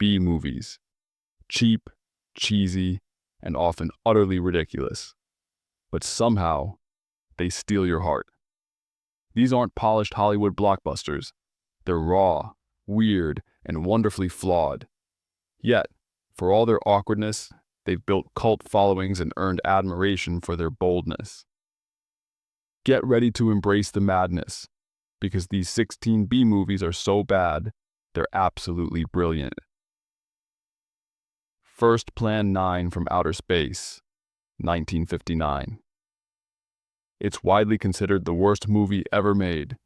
B movies. Cheap, cheesy, and often utterly ridiculous. But somehow, they steal your heart. These aren't polished Hollywood blockbusters. They're raw, weird, and wonderfully flawed. Yet, for all their awkwardness, they've built cult followings and earned admiration for their boldness. Get ready to embrace the madness, because these 16 B movies are so bad, they're absolutely brilliant. First Plan 9 from Outer Space, 1959. It's widely considered the worst movie ever made,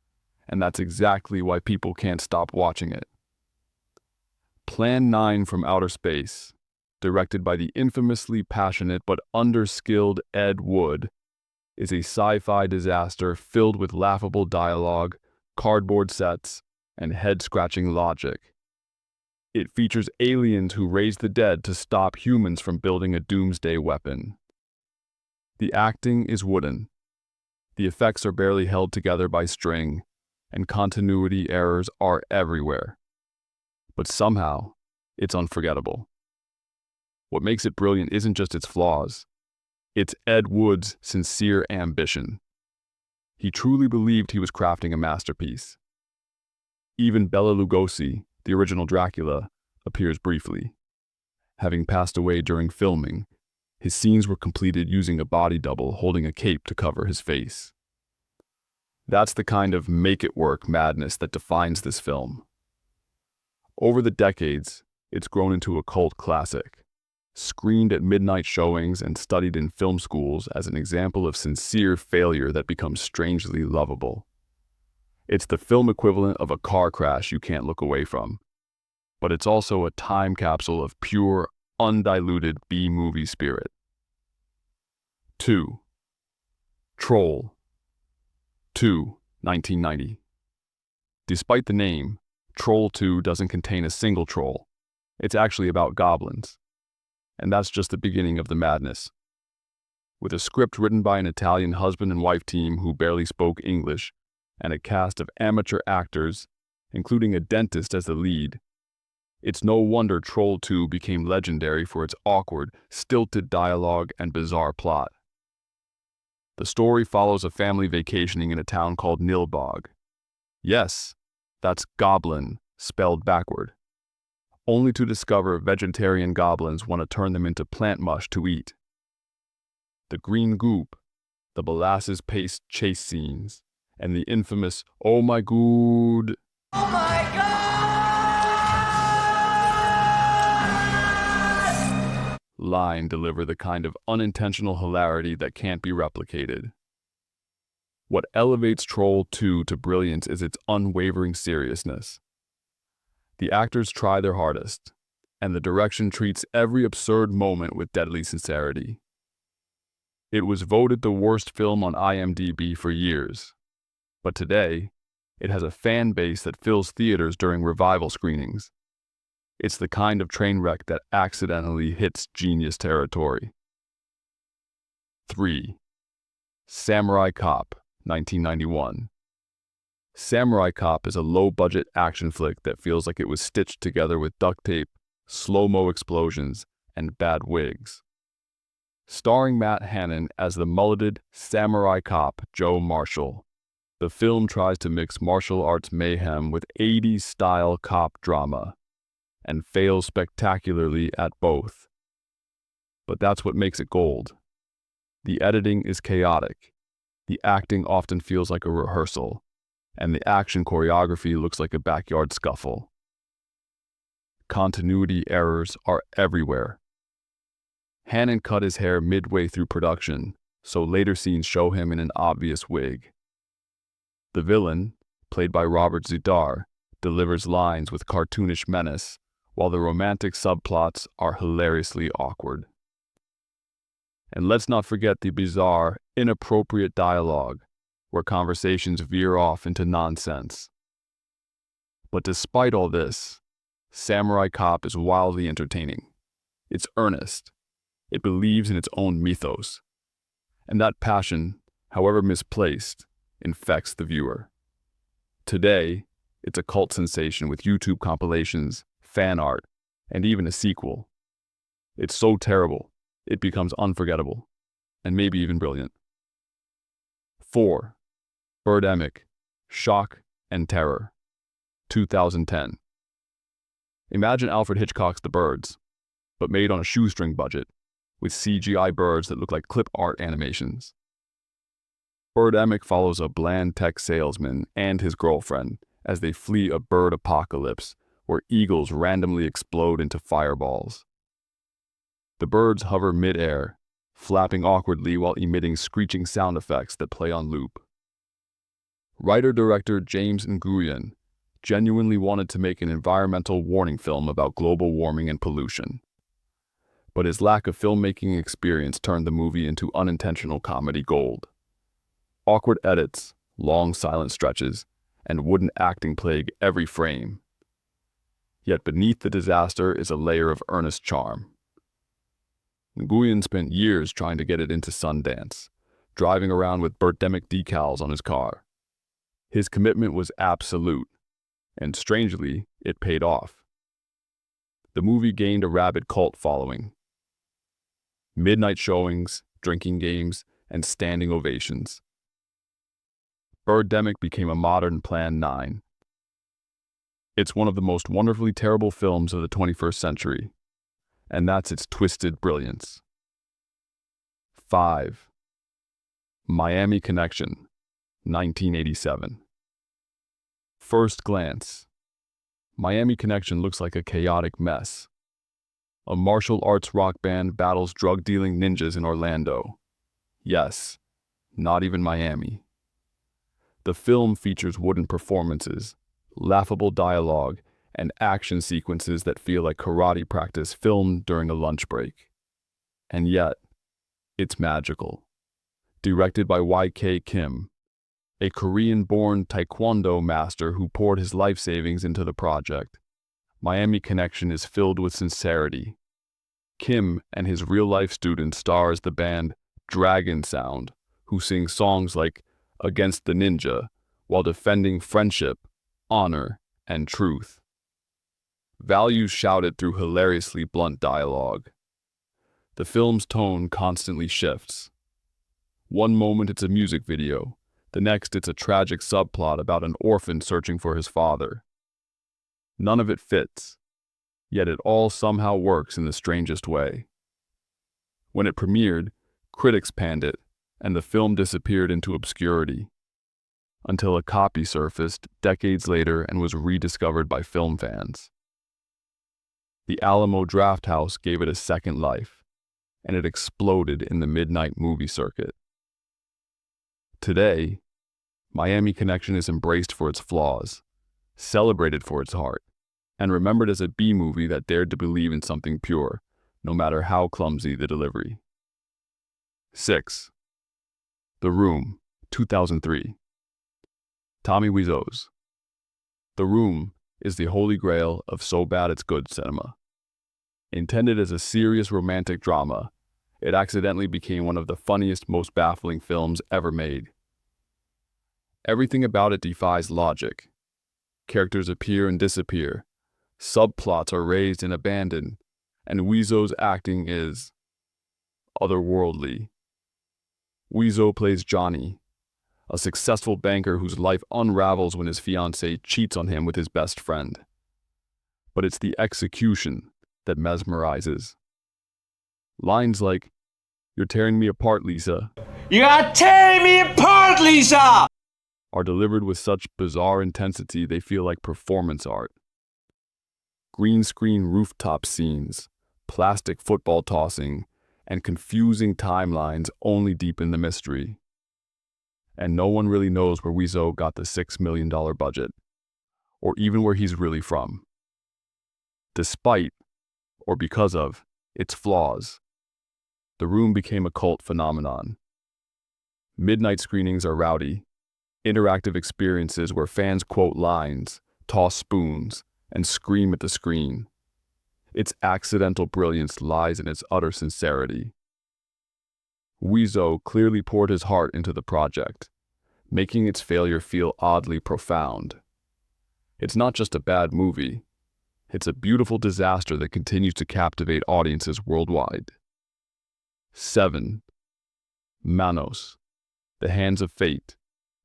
and that's exactly why people can't stop watching it. Plan 9 from Outer Space, directed by the infamously passionate but underskilled Ed Wood, is a sci-fi disaster filled with laughable dialogue, cardboard sets, and head-scratching logic. It features aliens who raise the dead to stop humans from building a doomsday weapon. The acting is wooden. The effects are barely held together by string, and continuity errors are everywhere. But somehow, it's unforgettable. What makes it brilliant isn't just its flaws. It's Ed Wood's sincere ambition. He truly believed he was crafting a masterpiece. Even Bela Lugosi, the original Dracula, appears briefly. Having passed away during filming, his scenes were completed using a body double holding a cape to cover his face. That's the kind of make-it-work madness that defines this film. Over the decades, it's grown into a cult classic, screened at midnight showings and studied in film schools as an example of sincere failure that becomes strangely lovable. It's the film equivalent of a car crash you can't look away from, but it's also a time capsule of pure, undiluted B-movie spirit. 2. Troll 2, 1990. Despite the name, Troll 2 doesn't contain a single troll. It's actually about goblins. And that's just the beginning of the madness. With a script written by an Italian husband and wife team who barely spoke English, and a cast of amateur actors, including a dentist as the lead, it's no wonder Troll 2 became legendary for its awkward, stilted dialogue and bizarre plot. The story follows a family vacationing in a town called Nilbog. Yes, that's goblin, spelled backward. Only to discover vegetarian goblins want to turn them into plant mush to eat. The green goop, the molasses paste chase scenes, and the infamous "Oh my good" Oh my God! line deliver the kind of unintentional hilarity that can't be replicated. What elevates Troll 2 to brilliance is its unwavering seriousness. The actors try their hardest, and the direction treats every absurd moment with deadly sincerity. It was voted the worst film on IMDb for years, but today, it has a fan base that fills theaters during revival screenings. It's the kind of train wreck that accidentally hits genius territory. 3. Samurai Cop, 1991. Samurai Cop is a low-budget action flick that feels like it was stitched together with duct tape, slow-mo explosions, and bad wigs. Starring Matt Hannon as the mulleted samurai cop Joe Marshall, the film tries to mix martial arts mayhem with 80s-style cop drama, and fails spectacularly at both. But that's what makes it gold. The editing is chaotic, the acting often feels like a rehearsal, and the action choreography looks like a backyard scuffle. Continuity errors are everywhere. Hannon cut his hair midway through production, so later scenes show him in an obvious wig. The villain, played by Robert Z'Dar, delivers lines with cartoonish menace, while the romantic subplots are hilariously awkward. And let's not forget the bizarre, inappropriate dialogue, where conversations veer off into nonsense. But despite all this, Samurai Cop is wildly entertaining. It's earnest. It believes in its own mythos. And that passion, however misplaced, infects the viewer. Today, it's a cult sensation with YouTube compilations, fan art, and even a sequel. It's so terrible, it becomes unforgettable, and maybe even brilliant. 4. Birdemic, Shock and Terror, 2010. Imagine Alfred Hitchcock's The Birds, but made on a shoestring budget, with CGI birds that look like clip art animations. Birdemic follows a bland tech salesman and his girlfriend as they flee a bird apocalypse where eagles randomly explode into fireballs. The birds hover mid-air, flapping awkwardly while emitting screeching sound effects that play on loop. Writer-director James Nguyen genuinely wanted to make an environmental warning film about global warming and pollution. But his lack of filmmaking experience turned the movie into unintentional comedy gold. Awkward edits, long silent stretches, and wooden acting plague every frame. Yet beneath the disaster is a layer of earnest charm. Nguyen spent years trying to get it into Sundance, driving around with Birdemic decals on his car. His commitment was absolute, and strangely, it paid off. The movie gained a rabid cult following. Midnight showings, drinking games, and standing ovations. Birdemic became a modern Plan 9. It's one of the most wonderfully terrible films of the 21st century, and that's its twisted brilliance. 5. Miami Connection, 1987. First glance, Miami Connection looks like a chaotic mess. A martial arts rock band battles drug-dealing ninjas in Orlando. Yes, not even Miami. The film features wooden performances, laughable dialogue, and action sequences that feel like karate practice filmed during a lunch break. And yet, it's magical. Directed by Y.K. Kim, a Korean-born taekwondo master who poured his life savings into the project, Miami Connection is filled with sincerity. Kim and his real-life student stars the band Dragon Sound, who sing songs like Against the Ninja while defending friendship, honor, and truth. Values shouted through hilariously blunt dialogue. The film's tone constantly shifts. One moment it's a music video, the next it's a tragic subplot about an orphan searching for his father. None of it fits, yet it all somehow works in the strangest way. When it premiered, critics panned it, and the film disappeared into obscurity, until a copy surfaced decades later and was rediscovered by film fans. The Alamo Drafthouse gave it a second life, and it exploded in the midnight movie circuit. Today, Miami Connection is embraced for its flaws, celebrated for its heart, and remembered as a B-movie that dared to believe in something pure, no matter how clumsy the delivery. 6. The Room, 2003. Tommy Wiseau's The Room is the holy grail of so bad it's good cinema. Intended as a serious romantic drama, it accidentally became one of the funniest, most baffling films ever made. Everything about it defies logic. Characters appear and disappear, subplots are raised and abandoned, and Wiseau's acting is otherworldly. Wiseau plays Johnny, a successful banker whose life unravels when his fiancée cheats on him with his best friend. But it's the execution that mesmerizes. Lines like, "You're tearing me apart, Lisa," You are tearing me apart, Lisa! are delivered with such bizarre intensity they feel like performance art. Green screen rooftop scenes, plastic football tossing, and confusing timelines only deepen the mystery. And no one really knows where Wiseau got the $6 million budget, or even where he's really from. Despite, or because of, its flaws, The Room became a cult phenomenon. Midnight screenings are rowdy, interactive experiences where fans quote lines, toss spoons, and scream at the screen. Its accidental brilliance lies in its utter sincerity. Wiseau clearly poured his heart into the project, making its failure feel oddly profound. It's not just a bad movie. It's a beautiful disaster that continues to captivate audiences worldwide. 7. Manos, The Hands of Fate,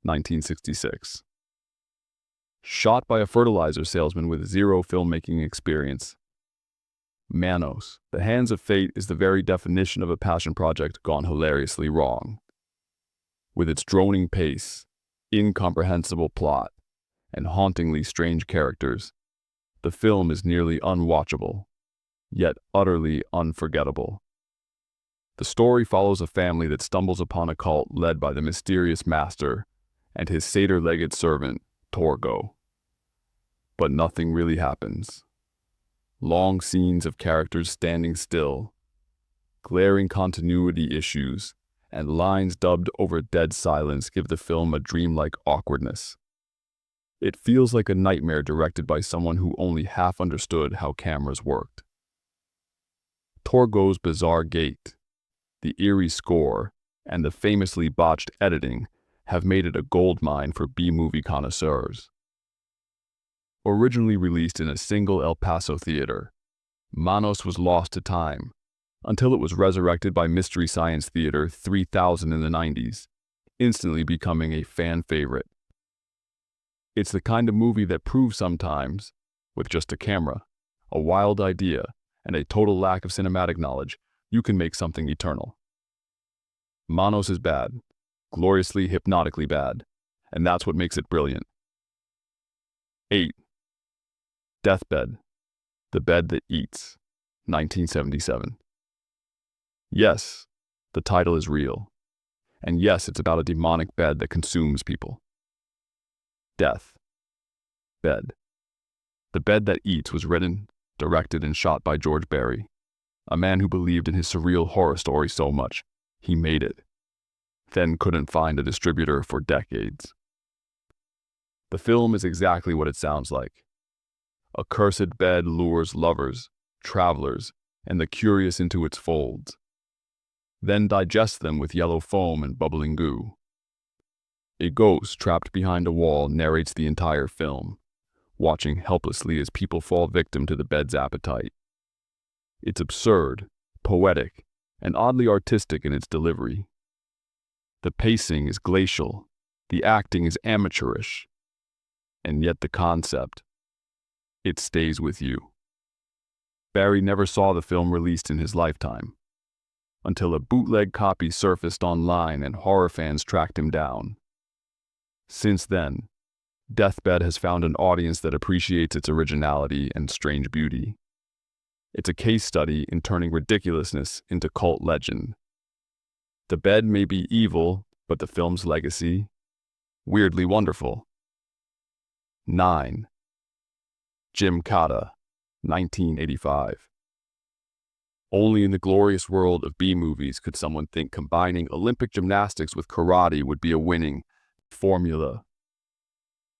1966. Shot by a fertilizer salesman with zero filmmaking experience, Manos, The Hands of Fate is the very definition of a passion project gone hilariously wrong. With its droning pace, incomprehensible plot, and hauntingly strange characters, the film is nearly unwatchable, yet utterly unforgettable. The story follows a family that stumbles upon a cult led by the mysterious master and his satyr-legged servant, Torgo. But nothing really happens. Long scenes of characters standing still, glaring continuity issues, and lines dubbed over dead silence give the film a dreamlike awkwardness. It feels like a nightmare directed by someone who only half understood how cameras worked. Torgo's bizarre gait, the eerie score, and the famously botched editing have made it a goldmine for B-movie connoisseurs. Originally released in a single El Paso theater, Manos was lost to time until it was resurrected by Mystery Science Theater 3000 in the 90s, instantly becoming a fan favorite. It's the kind of movie that proves sometimes, with just a camera, a wild idea, and a total lack of cinematic knowledge, you can make something eternal. Manos is bad, gloriously hypnotically bad, and that's what makes it brilliant. 8. Deathbed, The Bed That Eats, 1977. Yes, the title is real. And yes, it's about a demonic bed that consumes people. Death. Bed. The Bed That Eats was written, directed, and shot by George Barry, a man who believed in his surreal horror story so much, he made it, then couldn't find a distributor for decades. The film is exactly what it sounds like. A cursed bed lures lovers, travelers, and the curious into its folds, then digests them with yellow foam and bubbling goo. A ghost trapped behind a wall narrates the entire film, watching helplessly as people fall victim to the bed's appetite. It's absurd, poetic, and oddly artistic in its delivery. The pacing is glacial, the acting is amateurish, and yet the concept, it stays with you. Barry never saw the film released in his lifetime, until a bootleg copy surfaced online and horror fans tracked him down. Since then, Deathbed has found an audience that appreciates its originality and strange beauty. It's a case study in turning ridiculousness into cult legend. The bed may be evil, but the film's legacy, weirdly wonderful. 9. Gymkata, 1985. Only in the glorious world of B-movies could someone think combining Olympic gymnastics with karate would be a winning formula.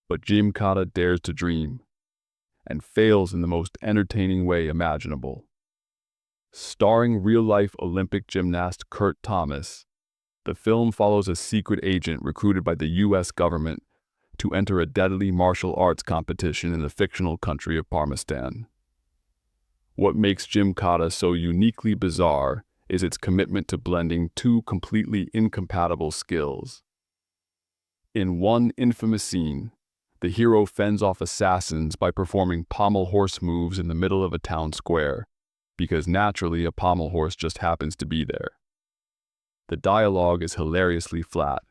But Gymkata dares to dream, and fails in the most entertaining way imaginable. Starring real-life Olympic gymnast Kurt Thomas, the film follows a secret agent recruited by the U.S. government to enter a deadly martial arts competition in the fictional country of Parmistan. What makes Gymkata so uniquely bizarre is its commitment to blending two completely incompatible skills. In one infamous scene, the hero fends off assassins by performing pommel horse moves in the middle of a town square, because naturally a pommel horse just happens to be there. The dialogue is hilariously flat,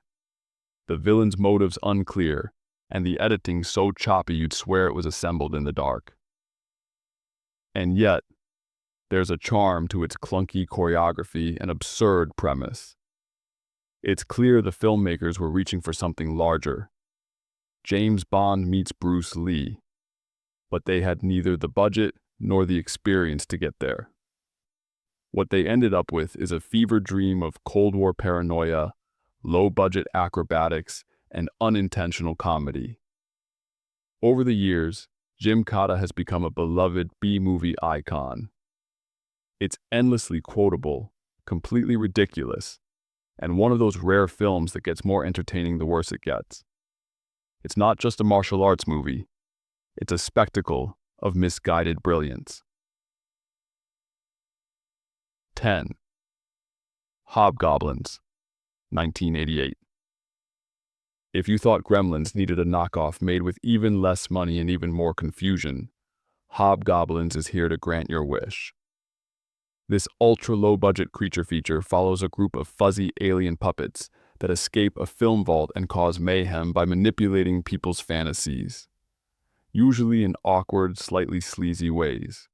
the villain's motives unclear, and the editing so choppy you'd swear it was assembled in the dark. And yet, there's a charm to its clunky choreography and absurd premise. It's clear the filmmakers were reaching for something larger. James Bond meets Bruce Lee, but they had neither the budget nor the experience to get there. What they ended up with is a fever dream of Cold War paranoia, low-budget acrobatics, and unintentional comedy. Over the years, Gymkata has become a beloved B-movie icon. It's endlessly quotable, completely ridiculous, and one of those rare films that gets more entertaining the worse it gets. It's not just a martial arts movie. It's a spectacle of misguided brilliance. 10. Hobgoblins, 1988. If you thought Gremlins needed a knockoff made with even less money and even more confusion, Hobgoblins is here to grant your wish. This ultra-low-budget creature feature follows a group of fuzzy alien puppets that escape a film vault and cause mayhem by manipulating people's fantasies, usually in awkward, slightly sleazy ways.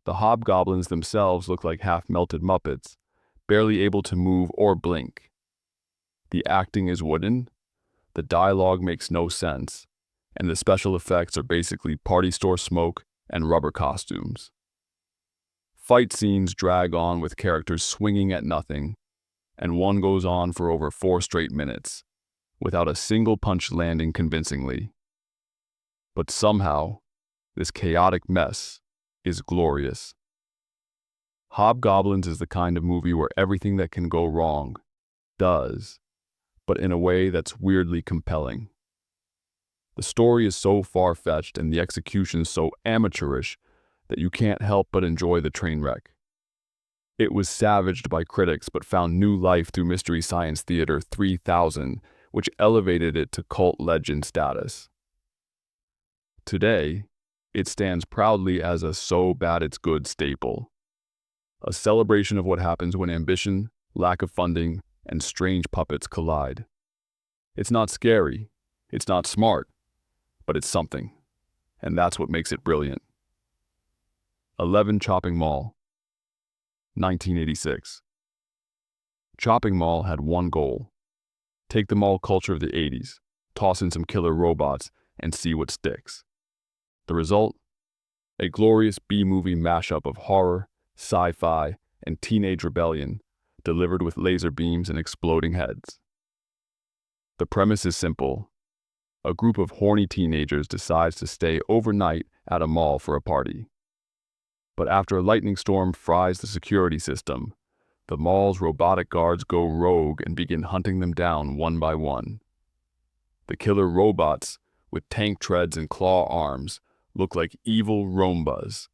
The hobgoblins themselves look like half-melted Muppets, barely able to move or blink. The acting is wooden, the dialogue makes no sense, and the special effects are basically party store smoke and rubber costumes. Fight scenes drag on with characters swinging at nothing, and one goes on for over 4 straight minutes, without a single punch landing convincingly. But somehow, this chaotic mess is glorious. Hobgoblins is the kind of movie where everything that can go wrong does, but in a way that's weirdly compelling. The story is so far-fetched and the execution so amateurish that you can't help but enjoy the train wreck. It was savaged by critics but found new life through Mystery Science Theater 3000, which elevated it to cult legend status. Today, it stands proudly as a so bad it's good staple, a celebration of what happens when ambition, lack of funding, and strange puppets collide. It's not scary, it's not smart, but it's something, and that's what makes it brilliant. 11 Chopping Mall, 1986. Chopping Mall had one goal: take the mall culture of the 80s, toss in some killer robots, and see what sticks. The result? A glorious B-movie mashup of horror, sci-fi, and teenage rebellion, delivered with laser beams and exploding heads. The premise is simple. A group of horny teenagers decides to stay overnight at a mall for a party. But after a lightning storm fries the security system, the mall's robotic guards go rogue and begin hunting them down one by one. The killer robots, with tank treads and claw arms, look like evil Roombas.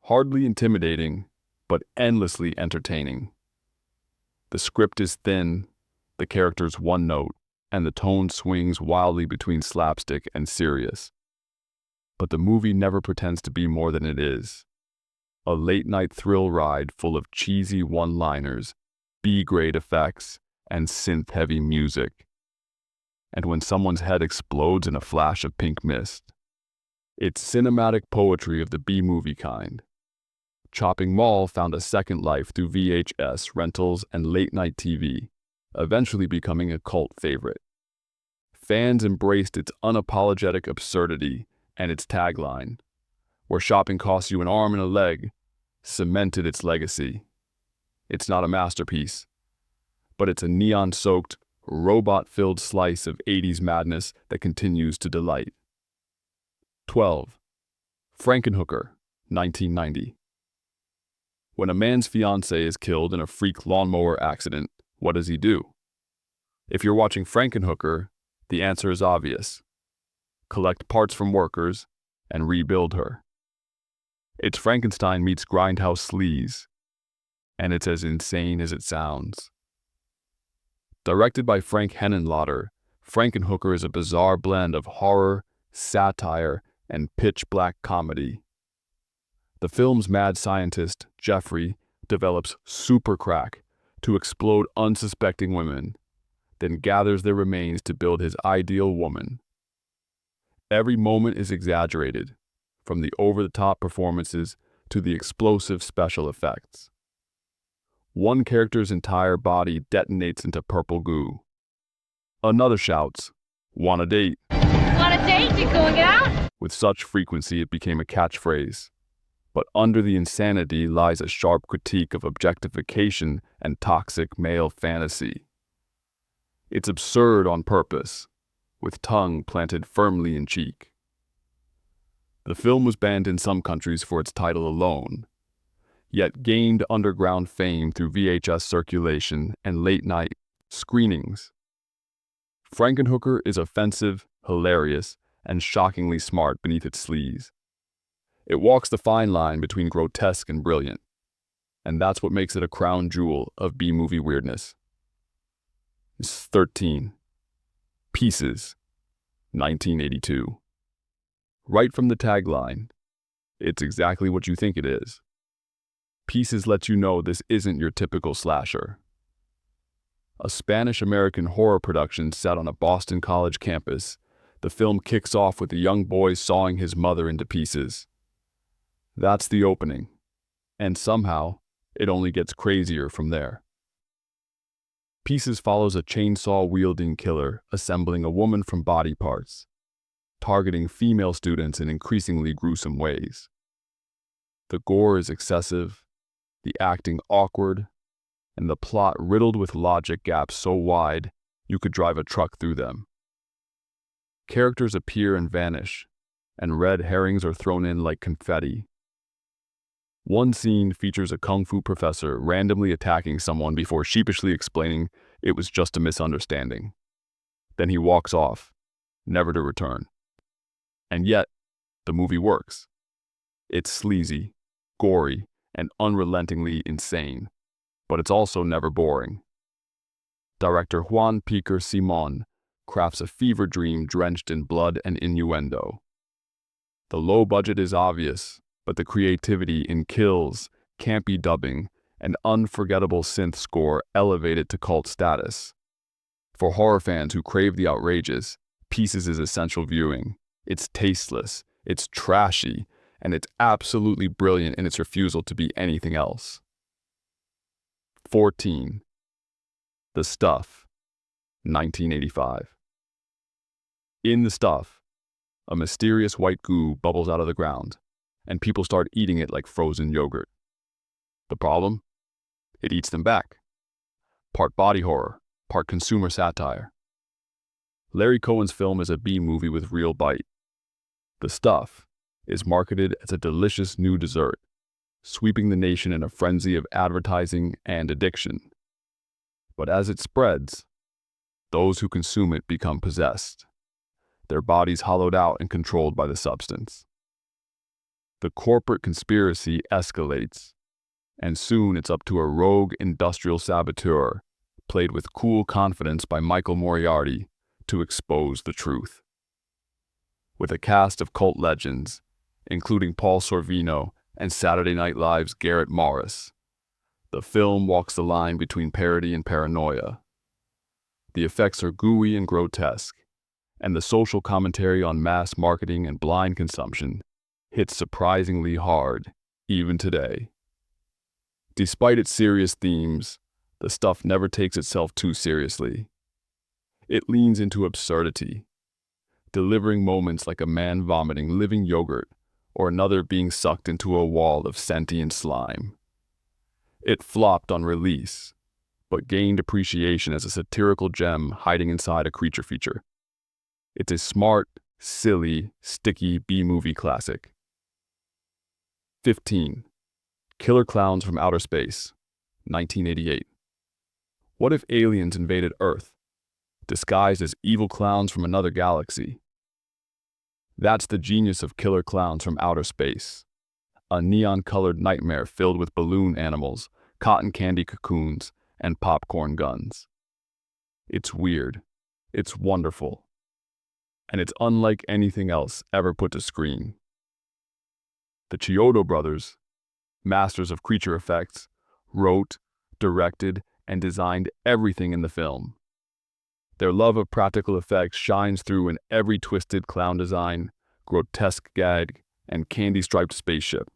Hardly intimidating, but endlessly entertaining. The script is thin, the characters one note, and the tone swings wildly between slapstick and serious. But the movie never pretends to be more than it is. A late-night thrill ride full of cheesy one-liners, B-grade effects, and synth-heavy music. And when someone's head explodes in a flash of pink mist, it's cinematic poetry of the B-movie kind. Chopping Mall found a second life through VHS rentals and late-night TV, eventually becoming a cult favorite. Fans embraced its unapologetic absurdity and its tagline, "Where shopping costs you an arm and a leg," cemented its legacy. It's not a masterpiece, but it's a neon-soaked, robot-filled slice of 80s madness that continues to delight. 12. Frankenhooker, 1990. When a man's fiancée is killed in a freak lawnmower accident, what does he do? If you're watching Frankenhooker, the answer is obvious. Collect parts from workers and rebuild her. It's Frankenstein meets Grindhouse sleaze, and it's as insane as it sounds. Directed by Frank Henenlotter, Frankenhooker is a bizarre blend of horror, satire, and pitch-black comedy. The film's mad scientist, Jeffrey, develops super crack to explode unsuspecting women, then gathers their remains to build his ideal woman. Every moment is exaggerated, from the over-the-top performances to the explosive special effects. One character's entire body detonates into purple goo. Another shouts, "Want a date?" Want a date? You going out? With such frequency it became a catchphrase. But under the insanity lies a sharp critique of objectification and toxic male fantasy. It's absurd on purpose, with tongue planted firmly in cheek. The film was banned in some countries for its title alone, yet gained underground fame through VHS circulation and late-night screenings. Frankenhooker is offensive, hilarious, and shockingly smart beneath its sleaze. It walks the fine line between grotesque and brilliant, and that's what makes it a crown jewel of B-movie weirdness. 13. Pieces, 1982. Right from the tagline, it's exactly what you think it is. Pieces lets you know this isn't your typical slasher. A Spanish-American horror production set on a Boston college campus, the film kicks off with a young boy sawing his mother into pieces. That's the opening, and somehow, it only gets crazier from there. Pieces follows a chainsaw-wielding killer assembling a woman from body parts, targeting female students in increasingly gruesome ways. The gore is excessive, the acting awkward, and the plot riddled with logic gaps so wide you could drive a truck through them. Characters appear and vanish, and red herrings are thrown in like confetti. One scene features a kung fu professor randomly attacking someone before sheepishly explaining it was just a misunderstanding. Then he walks off, never to return. And yet, the movie works. It's sleazy, gory, and unrelentingly insane, but it's also never boring. Director Juan Piquer Simon crafts a fever dream drenched in blood and innuendo. The low budget is obvious, but the creativity in kills, campy dubbing, and unforgettable synth score elevate it to cult status. For horror fans who crave the outrageous, Pieces is essential viewing. It's tasteless, it's trashy, and it's absolutely brilliant in its refusal to be anything else. 14. The Stuff, 1985. In The Stuff, a mysterious white goo bubbles out of the ground, and people start eating it like frozen yogurt. The problem? It eats them back. Part body horror, part consumer satire. Larry Cohen's film is a B-movie with real bite. The Stuff is marketed as a delicious new dessert, sweeping the nation in a frenzy of advertising and addiction. But as it spreads, those who consume it become possessed, their bodies hollowed out and controlled by the substance. The corporate conspiracy escalates, and soon it's up to a rogue industrial saboteur, played with cool confidence by Michael Moriarty, to expose the truth. With a cast of cult legends, including Paul Sorvino and Saturday Night Live's Garrett Morris, the film walks the line between parody and paranoia. The effects are gooey and grotesque, and the social commentary on mass marketing and blind consumption hits surprisingly hard, even today. Despite its serious themes, The Stuff never takes itself too seriously. It leans into absurdity, delivering moments like a man vomiting living yogurt or another being sucked into a wall of sentient slime. It flopped on release, but gained appreciation as a satirical gem hiding inside a creature feature. It's a smart, silly, sticky B-movie classic. 15. Killer Clowns from Outer Space, 1988. What if aliens invaded Earth, disguised as evil clowns from another galaxy? That's the genius of Killer Clowns from Outer Space, a neon-colored nightmare filled with balloon animals, cotton candy cocoons, and popcorn guns. It's weird, it's wonderful, and it's unlike anything else ever put to screen. The Chiodo brothers, masters of creature effects, wrote, directed, and designed everything in the film. Their love of practical effects shines through in every twisted clown design, grotesque gag, and candy-striped spaceship.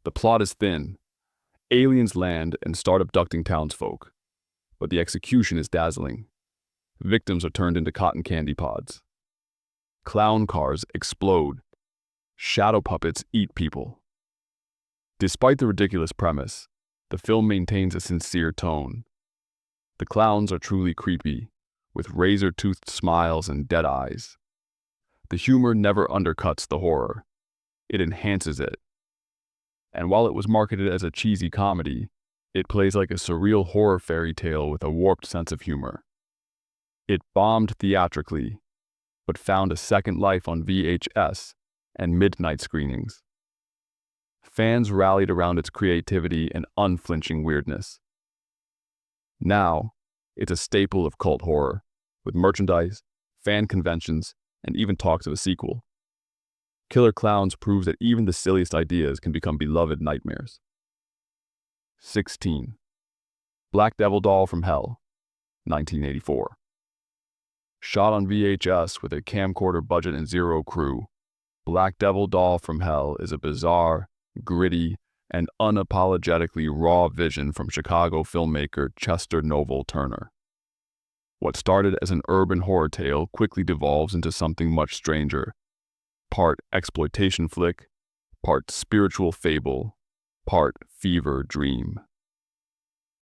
The plot is thin. Aliens land and start abducting townsfolk, but the execution is dazzling. Victims are turned into cotton candy pods. Clown cars explode. Shadow puppets eat people. Despite the ridiculous premise, the film maintains a sincere tone. The clowns are truly creepy, with razor-toothed smiles and dead eyes. The humor never undercuts the horror. It enhances it. And while it was marketed as a cheesy comedy, it plays like a surreal horror fairy tale with a warped sense of humor. It bombed theatrically, but found a second life on VHS and midnight screenings. Fans rallied around its creativity and unflinching weirdness. Now, it's a staple of cult horror, with merchandise, fan conventions, and even talks of a sequel. Killer Clowns proves that even the silliest ideas can become beloved nightmares. 16. Black Devil Doll from Hell, 1984. Shot on VHS with a camcorder budget and zero crew, Black Devil Doll from Hell is a bizarre, gritty, and unapologetically raw vision from Chicago filmmaker Chester Novel Turner. What started as an urban horror tale quickly devolves into something much stranger. Part exploitation flick, part spiritual fable, part fever dream.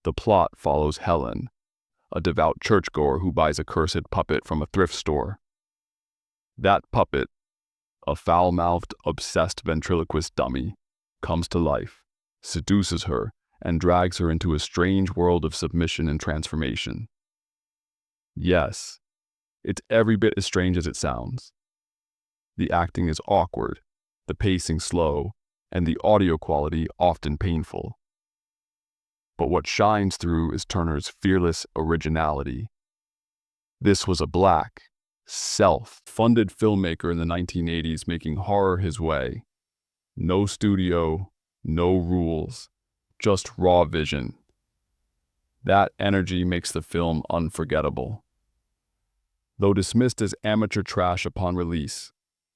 The plot follows Helen, a devout churchgoer who buys a cursed puppet from a thrift store. That puppet, a foul-mouthed, obsessed ventriloquist dummy, comes to life, seduces her, and drags her into a strange world of submission and transformation. Yes, it's every bit as strange as it sounds. The acting is awkward, the pacing slow, and the audio quality often painful. But what shines through is Turner's fearless originality. This was a black, self-funded filmmaker in the 1980s making horror his way. No studio, no rules, just raw vision. That energy makes the film unforgettable. Though dismissed as amateur trash upon release,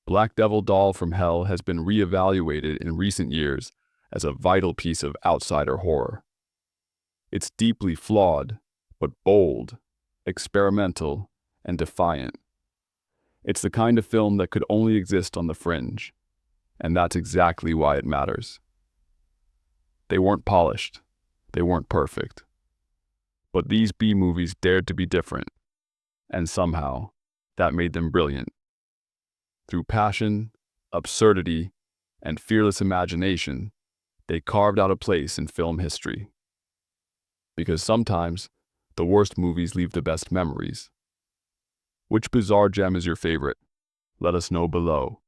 Black Devil Doll from Hell has been reevaluated in recent years as a vital piece of outsider horror. It's deeply flawed, but bold, experimental, and defiant. It's the kind of film that could only exist on the fringe, and that's exactly why it matters. They weren't polished, they weren't perfect, but these B-movies dared to be different, and somehow, that made them brilliant. Through passion, absurdity, and fearless imagination, they carved out a place in film history. Because sometimes, the worst movies leave the best memories. Which bizarre gem is your favorite? Let us know below.